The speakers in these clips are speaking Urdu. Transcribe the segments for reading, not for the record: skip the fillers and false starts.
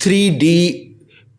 3D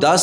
10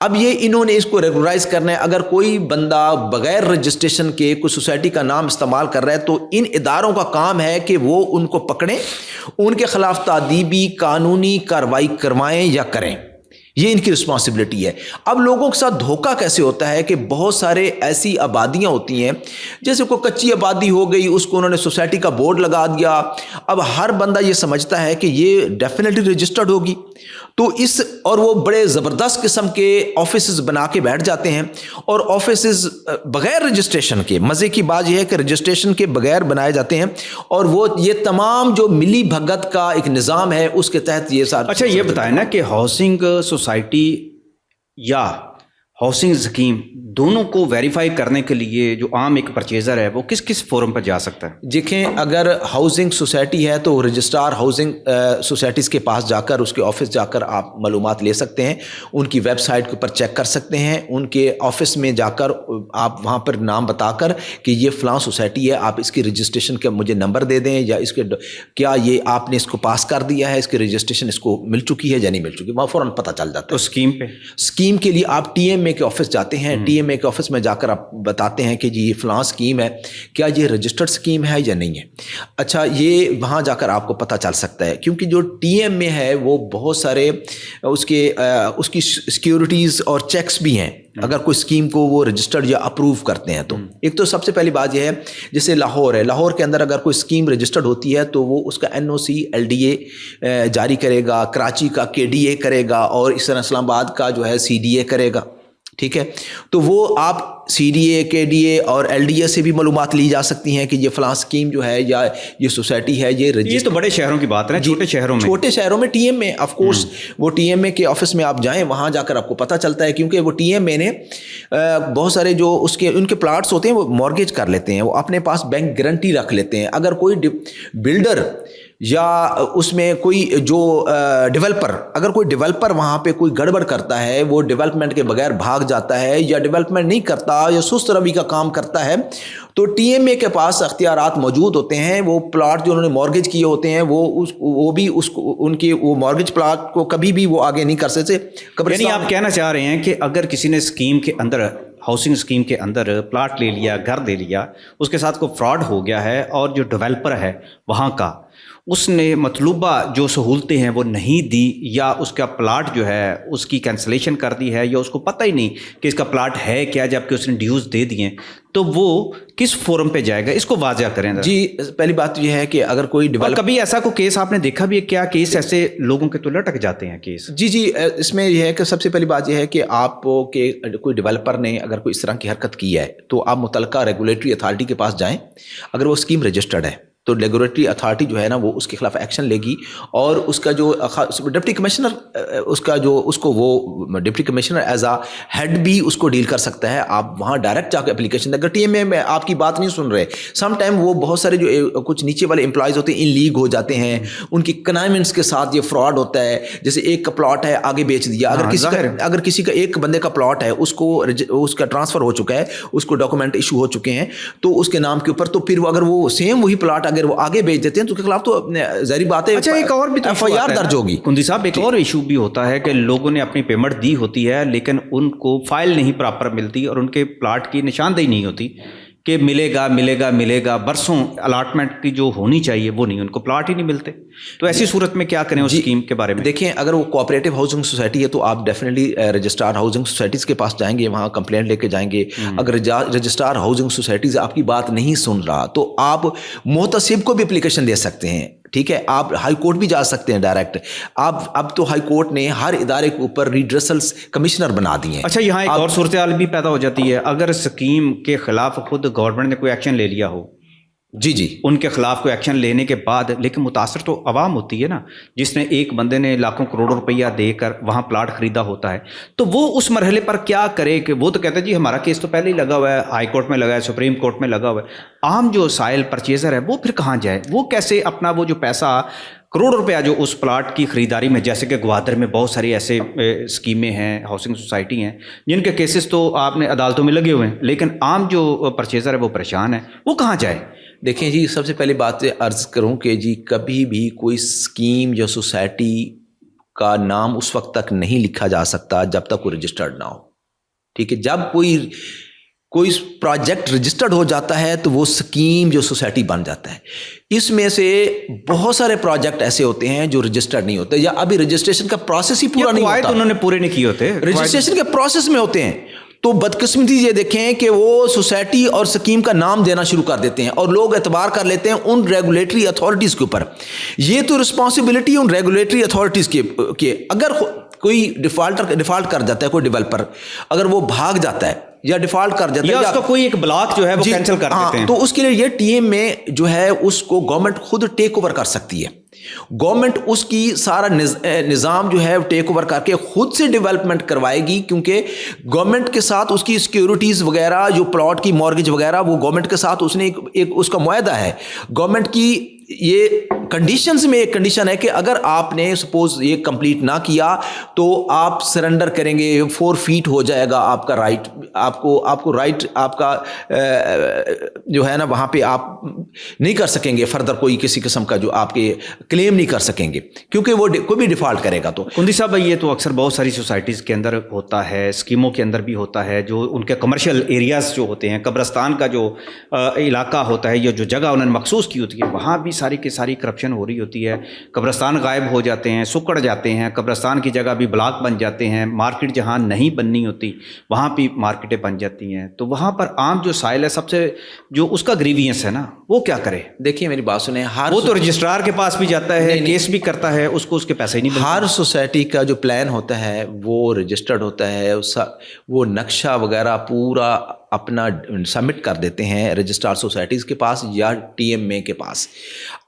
اب یہ انہوں نے اس کو ریگولرائز کرنا ہے. اگر کوئی بندہ بغیر رجسٹریشن کے کوئی سوسائٹی کا نام استعمال کر رہا ہے تو ان اداروں کا کام ہے کہ وہ ان کو پکڑیں, ان کے خلاف تعدیبی قانونی کارروائی کروائیں یا کریں. یہ ان کی رسپانسبلٹی ہے. اب لوگوں کے ساتھ دھوکہ کیسے ہوتا ہے کہ بہت سارے ایسی آبادیاں ہوتی ہیں, جیسے کوئی کچی آبادی ہو گئی, اس کو انہوں نے سوسائٹی کا بورڈ لگا دیا. اب ہر بندہ یہ سمجھتا ہے کہ یہ ڈیفینیٹلی رجسٹرڈ ہوگی, تو اس اور وہ بڑے زبردست قسم کے آفیسز بنا کے بیٹھ جاتے ہیں, اور آفیسز بغیر رجسٹریشن کے, مزے کی بات یہ ہے کہ رجسٹریشن کے بغیر بنائے جاتے ہیں, اور وہ یہ تمام جو ملی بھگت کا ایک نظام ہے اس کے تحت یہ سارے. اچھا یہ بتائیں نا کہ ہاؤسنگ سوسائٹی یا ہاؤسنگ اسکیم دونوں کو ویریفائی کرنے کے لیے جو عام ایک پرچیزر ہے وہ کس کس فورم پر جا سکتا ہے؟ دیکھیں, اگر ہاؤسنگ سوسائٹی ہے تو رجسٹرار ہاؤسنگ سوسائٹیز کے پاس جا کر, اس کے آفس جا کر آپ معلومات لے سکتے ہیں, ان کی ویب سائٹ کے اوپر چیک کر سکتے ہیں, ان کے آفس میں جا کر آپ وہاں پر نام بتا کر کہ یہ فلاں سوسائٹی ہے, آپ اس کی رجسٹریشن کا مجھے نمبر دے دیں, یا اس کے کیا یہ آپ نے اس کو پاس کر دیا ہے, اس کی رجسٹریشن اس کو مل چکی ہے یا نہیں مل چکی, وہاں فوراً پتہ چل جاتا ہے. تو اسکیم کے لیے آپ ٹی ایم اے کے آفس جاتے ہیں, ٹی ایم اے کے آفس میں جا کر آپ بتاتے ہیں کہ جی یہ فلاں اسکیم ہے, کیا یہ رجسٹرڈ اسکیم ہے یا نہیں ہے. اچھا, یہ وہاں جا کر آپ کو پتہ چل سکتا ہے, کیونکہ جو ٹی ایم اے ہے وہ بہت سارے اس کی سیکیورٹیز اور چیکس بھی ہیں اگر کوئی اسکیم کو وہ رجسٹرڈ یا اپروو کرتے ہیں تو. ایک تو سب سے پہلی بات یہ ہے, جیسے لاہور ہے, لاہور کے اندر اگر کوئی اسکیم رجسٹرڈ ہوتی ہے تو وہ اس کا N O C L D A جاری کرے گا, کراچی کا کے ڈی اے کرے گا, اور اس طرح اسلام آباد کا جو ہے سی ڈی اے کرے گا. ٹھیک ہے, تو وہ آپ سی ڈی اے, کے ڈی اے اور ایل ڈی اے سے بھی معلومات لی جا سکتی ہیں کہ یہ فلاں اسکیم جو ہے یا یہ سوسائٹی ہے یہ تو بڑے شہروں کی بات ہے, چھوٹے شہروں میں T M A of course وہ ٹی ایم اے کے آفس میں آپ جائیں, وہاں جا کر آپ کو پتہ چلتا ہے, کیونکہ وہ ٹی ایم اے نے بہت سارے جو ان کے پلاٹس ہوتے ہیں وہ مارگیج کر لیتے ہیں, وہ اپنے پاس بینک گارنٹی رکھ لیتے ہیں. اگر کوئی بلڈر یا اس میں کوئی جو اگر کوئی ڈیولپر وہاں پہ کوئی گڑبڑ کرتا ہے, وہ ڈیولپمنٹ کے بغیر بھاگ جاتا ہے یا ڈیولپمنٹ نہیں کرتا یا سست روی کا کام کرتا ہے, تو ٹی ایم اے کے پاس اختیارات موجود ہوتے ہیں. وہ پلاٹ جو انہوں نے مارگیج کیے ہوتے ہیں وہ بھی اس کو ان کی وہ مارگیج پلاٹ کو کبھی بھی وہ آگے نہیں کر سکتے. یعنی آپ کہنا چاہ رہے ہیں کہ اگر کسی نے اسکیم کے اندر, ہاؤسنگ اسکیم کے اندر پلاٹ لے لیا, گھر دے لیا, اس کے ساتھ کوئی فراڈ ہو گیا ہے, اور جو ڈیولپر ہے وہاں کا اس نے مطلوبہ جو سہولتیں ہیں وہ نہیں دی, یا اس کا پلاٹ جو ہے اس کی کینسلیشن کر دی ہے, یا اس کو پتہ ہی نہیں کہ اس کا پلاٹ ہے کیا جبکہ اس نے ڈیوز دے دیے, تو وہ کس فورم پہ جائے گا, اس کو واضح کریں. جی, پہلی بات یہ ہے کہ اگر کوئی کبھی ایسا کوئی کیس آپ نے دیکھا بھی ہے کیا, کیس ایسے لوگوں کے تو لٹک جاتے ہیں کیس؟ جی, اس میں یہ ہے کہ سب سے پہلی بات یہ ہے کہ آپ کے کوئی ڈیولپر نے اگر کوئی اس طرح کی حرکت کی ہے تو آپ متعلقہ ریگولیٹری اتھارٹی کے پاس جائیں. اگر وہ اسکیم رجسٹرڈ ہے تو ریگولیٹری اتھارٹی جو ہے نا وہ اس کے خلاف ایکشن لے گی, اور اس کا جو ڈپٹی کمشنر اس کو وہ deputy commissioner as a head بھی اس کو ڈیل کر سکتا ہے. آپ وہاں ڈائریکٹ جا کے اپلیکیشن, اگر ٹی ایم اے میں آپ کی بات نہیں سن رہے, سم ٹائم وہ بہت سارے جو کچھ نیچے والے امپلائیز ہوتے ہیں ان لیگ ہو جاتے ہیں, ان کی کنائمنٹس کے ساتھ یہ فراڈ ہوتا ہے. جیسے ایک کا پلاٹ ہے آگے بیچ دیا, اگر کسی کا ایک بندے کا پلاٹ ہے اس کا ٹرانسفر ہو چکا ہے, اس کو ڈاکومنٹ ایشو ہو چکے ہیں تو اس کے نام کے اوپر, تو پھر وہ اگر وہ سیم وہی پلاٹ اگر وہ آگے بیچ دیتے ہیں تو اس کے خلاف تو ظاہری بات ہے. اچھا, ایک اور بھی ایف آئی آر درج ہوگی. کندی صاحب, ایک اور ایشو بھی ہوتا ہے کہ لوگوں نے اپنی پیمنٹ دی ہوتی ہے لیکن ان کو فائل نہیں پراپر ملتی, اور ان کے پلاٹ کی نشاندہی نہیں ہوتی کہ ملے گا برسوں الاٹمنٹ کی جو ہونی چاہیے وہ نہیں, ان کو پلاٹ ہی نہیں ملتے. تو ایسی صورت میں کیا کریں اس اسکیم کے بارے میں؟ دیکھیں, اگر وہ کوآپریٹو ہاؤسنگ سوسائٹی ہے تو آپ ڈیفینیٹلی رجسٹرار ہاؤسنگ سوسائٹیز کے پاس جائیں گے, وہاں کمپلینٹ لے کے جائیں گے. اگر رجسٹرار ہاؤسنگ سوسائٹیز آپ کی بات نہیں سن رہا تو آپ محتسب کو بھی اپلیکیشن دے سکتے ہیں. ٹھیک ہے, آپ ہائی کورٹ بھی جا سکتے ہیں ڈائریکٹ. اب تو ہائی کورٹ نے ہر ادارے کے اوپر ریڈریسل کمشنر بنا دیے ہیں. اچھا, یہاں ایک اور صورتحال بھی پیدا ہو جاتی ہے, اگر اسکیم کے خلاف خود گورنمنٹ نے کوئی ایکشن لے لیا ہو, جی ان کے خلاف کوئی ایکشن لینے کے بعد, لیکن متاثر تو عوام ہوتی ہے نا, جس نے ایک بندے نے لاکھوں کروڑوں روپیہ دے کر وہاں پلاٹ خریدا ہوتا ہے, تو وہ اس مرحلے پر کیا کرے کہ وہ تو کہتا ہے جی ہمارا کیس تو پہلے ہی لگا ہوا ہے, ہائی کورٹ میں لگا ہے, سپریم کورٹ میں لگا ہوا ہے. عام جو سائل پرچیزر ہے وہ پھر کہاں جائے, وہ کیسے اپنا وہ جو پیسہ کروڑ روپیہ جو اس پلاٹ کی خریداری میں, جیسے کہ گوادر میں بہت ساری ایسے اسکیمیں ہیں, ہاؤسنگ سوسائٹی ہیں جن کے کیسز تو آپ نے عدالتوں میں لگے ہوئے ہیں, لیکن عام جو پرچیزر ہے وہ پریشان ہے, وہ کہاں جائے؟ دیکھیں جی, سب سے پہلی بات عرض کروں کہ جی کبھی بھی کوئی اسکیم یا سوسائٹی کا نام اس وقت تک نہیں لکھا جا سکتا جب تک وہ رجسٹرڈ نہ ہو. ٹھیک ہے, جب کوئی پروجیکٹ رجسٹرڈ ہو جاتا ہے تو وہ سکیم جو سوسائٹی بن جاتا ہے. اس میں سے بہت سارے پروجیکٹ ایسے ہوتے ہیں جو رجسٹرڈ نہیں ہوتے, یا ابھی رجسٹریشن کا پروسیس ہی پورا نہیں ہوتا, انہوں نے پورے نہیں کیے ہوتے, رجسٹریشن کے پروسیس میں ہوتے ہیں. تو بدقسمتی یہ دیکھیں کہ وہ سوسائٹی اور سکیم کا نام دینا شروع کر دیتے ہیں اور لوگ اعتبار کر لیتے ہیں ان ریگولیٹری اتھارٹیز کے اوپر. یہ تو رسپانسبلٹی ان ریگولیٹری اتھارٹیز کی. اگر کوئی ڈیفالٹ کر جاتا ہے, کوئی ڈیولپر اگر وہ بھاگ جاتا ہے یا ڈیفالٹ کر جاتا ہے, یا اس کا کوئی ایک بلاک جو ہے وہ کینسل کر دیتے ہیں, تو اس کے لیے یہ ٹی ایم میں جو ہے اس کو گورنمنٹ خود ٹیک اوور کر سکتی ہے. گورنمنٹ اس کی سارا نظام جو ہے ٹیک اوور کر کے خود سے ڈیولپمنٹ کروائے گی, کیونکہ گورنمنٹ کے ساتھ اس کی سیکیورٹیز وغیرہ, جو پلاٹ کی مورگیج وغیرہ, وہ گورنمنٹ کے ساتھ اس نے ایک اس کا معاہدہ ہے. گورنمنٹ کی یہ کنڈیشنز میں ایک کنڈیشن ہے کہ اگر آپ نے سپوز یہ کمپلیٹ نہ کیا تو آپ سرنڈر کریں گے, 4 فیٹ ہو جائے گا آپ کا رائٹ, آپ کو رائٹ آپ کا جو ہے نا وہاں پہ آپ نہیں کر سکیں گے فردر کوئی کسی قسم کا جو آپ کے کلیم نہیں کر سکیں گے, کیونکہ وہ کوئی بھی ڈیفالٹ کرے گا. تو کندی صاحب, یہ تو اکثر بہت ساری سوسائٹیز کے اندر ہوتا ہے, اسکیموں کے اندر بھی ہوتا ہے, جو ان کے کمرشل ایریاز جو ہوتے ہیں, قبرستان کا جو علاقہ ہوتا ہے, یہ جو جگہ انہوں نے مخصوص کی ہوتی ہے, وہاں بھی ساری کی ساری کرپشن ہو رہی ہوتی ہے. قبرستان غائب ہو جاتے ہیں, سکڑ جاتے ہیں, قبرستان کی جگہ بھی بلاک بن جاتے ہیں, مارکیٹ جہاں نہیں بننی ہوتی وہاں بھی مارکیٹیں بن جاتی ہیں. تو وہاں پر عام جو سائل ہے, سب سے جو اس کا گریوینس ہے نا, وہ کیا کرے؟ دیکھیے میری بات سنیں, وہ تو رجسٹرار کے پاس بھی جاتا ہے, کیس بھی کرتا ہے, اس کو اس کے پیسے نہیں ملتے. ہر سوسائٹی کا جو پلان ہوتا ہے وہ رجسٹرڈ ہوتا ہے, وہ نقشہ وغیرہ پورا اپنا سبمٹ کر دیتے ہیں رجسٹرار سوسائٹیز کے پاس یا ٹی ایم اے کے پاس.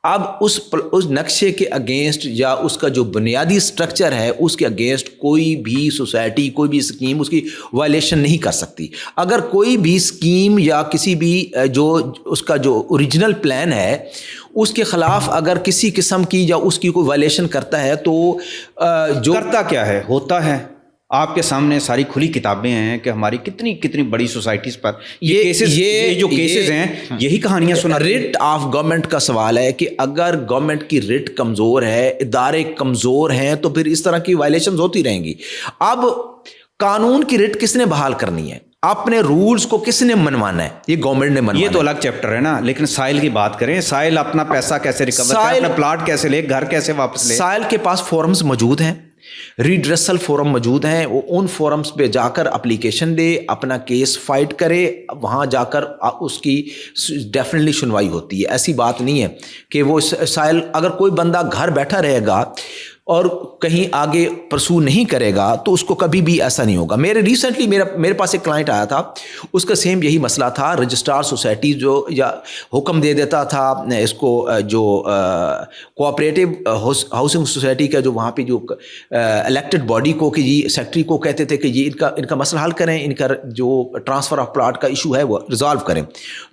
اب اس نقشے کے اگینسٹ یا اس کا جو بنیادی سٹرکچر ہے اس کے اگینسٹ کوئی بھی سوسائٹی, کوئی بھی اسکیم اس کی وائلیشن نہیں کر سکتی. اگر کوئی بھی اسکیم یا کسی بھی جو اس کا جو اوریجنل پلان ہے اس کے خلاف اگر کسی قسم کی یا اس کی کوئی وائلیشن کرتا ہے تو جو کرتا کیا ہے, ہوتا ہے آپ کے سامنے ساری کھلی کتابیں ہیں کہ ہماری کتنی بڑی سوسائٹیز پر یہ جو کیسز ہیں, یہی کہانیاں سنا. ریٹ آف گورنمنٹ کا سوال ہے کہ اگر گورنمنٹ کی ریٹ کمزور ہے, ادارے کمزور ہیں, تو پھر اس طرح کی وائلیشنز ہوتی رہیں گی. اب قانون کی ریٹ کس نے بحال کرنی ہے, اپنے رولز کو کس نے منوانا ہے, یہ گورنمنٹ نے منوانا ہے. یہ تو الگ چیپٹر ہے نا, لیکن سائل کی بات کریں, سائل اپنا پیسہ کیسے ریکور کرے, اپنا پلاٹ کیسے لے, گھر کیسے واپس لے. سائل کے پاس فورمز موجود ہیں, ریڈریسل فورم موجود ہیں, وہ ان فورمز پہ جا کر اپلیکیشن دے, اپنا کیس فائٹ کرے, وہاں جا کر اس کی ڈیفینیٹلی سنوائی ہوتی ہے. ایسی بات نہیں ہے کہ وہ سائل, اگر کوئی بندہ گھر بیٹھا رہے گا اور کہیں آگے پرسو نہیں کرے گا تو اس کو کبھی بھی ایسا نہیں ہوگا. ریسنٹلی میرے پاس ایک کلائنٹ آیا تھا, اس کا سیم یہی مسئلہ تھا. رجسٹرار سوسائٹی جو یا حکم دے دیتا تھا اس کو, جو کوآپریٹیو ہاؤسنگ سوسائٹی کا جو وہاں پہ جو الیکٹڈ باڈی کو, کہ جی سیکٹری کو کہتے تھے کہ یہ ان کا مسئلہ حل کریں, ان کا جو ٹرانسفر آف پلاٹ کا ایشو ہے وہ ریزالو کریں.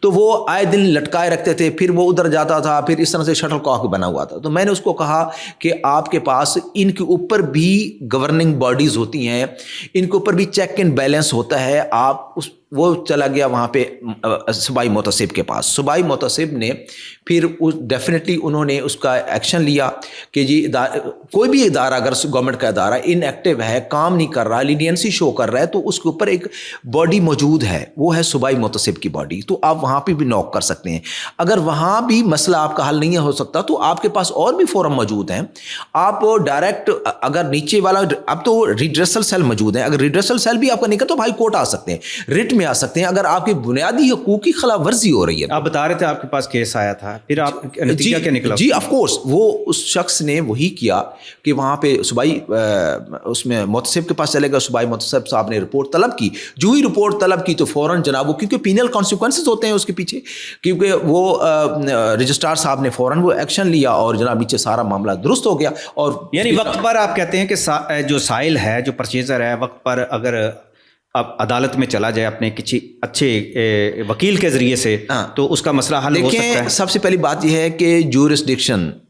تو وہ آئے دن لٹکائے رکھتے تھے, پھر وہ ادھر جاتا تھا, پھر اس طرح سے شٹل کاک بنا ہوا تھا. تو میں نے اس کو کہا کہ آپ کے پاس ان کے اوپر بھی گورننگ باڈیز ہوتی ہیں, ان کے اوپر بھی چیک اینڈ بیلنس ہوتا ہے. آپ وہ چلا گیا وہاں پہ صوبائی محتسب کے پاس. صوبائی محتسب نے پھر ڈیفینیٹلی انہوں نے اس کا ایکشن لیا کہ جی کوئی بھی ادارہ اگر گورنمنٹ کا ادارہ ان ایکٹیو ہے, کام نہیں کر رہا, لینینسی شو کر رہا ہے, تو اس کے اوپر ایک باڈی موجود ہے, وہ ہے صوبائی محتسب کی باڈی. تو آپ وہاں پہ بھی نوک کر سکتے ہیں. اگر وہاں بھی مسئلہ آپ کا حل نہیں ہو سکتا تو آپ کے پاس اور بھی فورم موجود ہیں. آپ ڈائریکٹ اگر نیچے والا, اب تو ریڈریسل سیل موجود ہیں, اگر ریڈریسل سیل بھی آپ کا نہیں کرتا تو ہائی کورٹ آ سکتے ہیں, ریٹ میں آ سکتے ہیں اگر آپ کی بنیادی حقوق کی خلاف ورزی ہو رہی ہے. آپ بتا رہے تھے آپ کے پاس کیس آیا تھا, پھر آپ نتیجہ کیا نکلا؟ جی آف کورس, وہ اس شخص نے وہی کیا کہ وہاں پہ صوبائی اس میں محتسب کے پاس چلے گا. صوبائی محتسب صاحب نے رپورٹ طلب کی, جو ہی رپورٹ طلب کی تو فوراً جناب, وہ کیونکہ پینل کانسیکوینسز ہوتے ہیں اس کے پیچھے, کیونکہ وہ رجسٹرار صاحب نے فوراً وہ ایکشن لیا اور جناب نیچے سارا معاملہ درست ہو گیا. اور یعنی وقت پر آپ کہتے ہیں کہ جو سائل ہے, جو پرچیزر ہے, وقت پر اگر اب عدالت میں چلا جائے اپنے کسی اچھے وکیل کے ذریعے سے, تو اس کا مسئلہ حل ہو سکتا ہے. سب سے پہلی بات یہ ہے کہ جورسڈکشن